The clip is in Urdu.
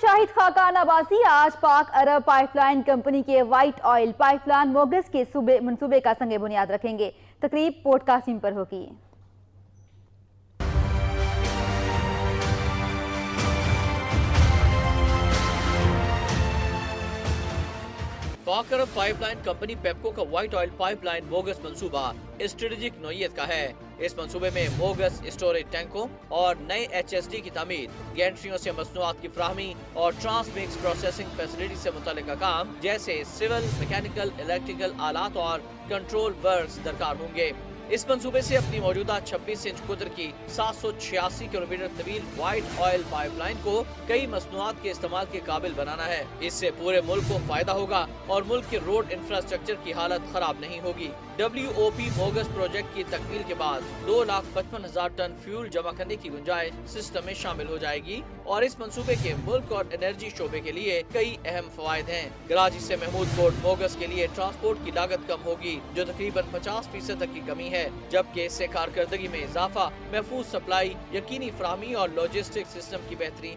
شاہد خاقان عباسی آج پاک عرب پائپ لائن کمپنی کے وائٹ آئل پائپ لائن موگس کے منصوبے کا سنگ بنیاد رکھیں گے۔ تقریب پورٹ قاسم پر ہوگی۔ پاک عرب پائپ لائن کمپنی پیپکو کا وائٹ آئل پائپ لائن موگس منصوبہ اسٹریٹجک نوعیت کا ہے۔ اس منصوبے میں موگس اسٹوریج ٹینکوں اور نئے HSD کی تعمیر، گینٹریوں سے مصنوعات کی فراہمی اور ٹرانس مکس پروسیسنگ فیسلٹی سے متعلقہ کام جیسے سول، میکینیکل، الیکٹریکل آلات اور کنٹرول ورکس درکار ہوں گے۔ اس منصوبے سے اپنی موجودہ 26 انچ قطر کی 786 کلومیٹر طویل وائٹ آئل پائپ لائن کو کئی مصنوعات کے استعمال کے قابل بنانا ہے۔ اس سے پورے ملک کو فائدہ ہوگا اور ملک کے روڈ انفراسٹرکچر کی حالت خراب نہیں ہوگی۔ WOP موگس پروجیکٹ کی تکمیل کے بعد 2,55,000 ٹن فیول جمع کرنے کی گنجائش سسٹم میں شامل ہو جائے گی اور اس منصوبے کے ملک اور انرجی شعبے کے لیے کئی اہم فوائد ہیں۔ کراچی سے محمود کوٹ موگس کے لیے ٹرانسپورٹ کی لاگت کم ہوگی جو تقریباً 50% تک کی کمی ہے، جبکہ اس سے کارکردگی میں اضافہ، محفوظ سپلائی، یقینی فراہمی اور لاجسٹک سسٹم کی بہتری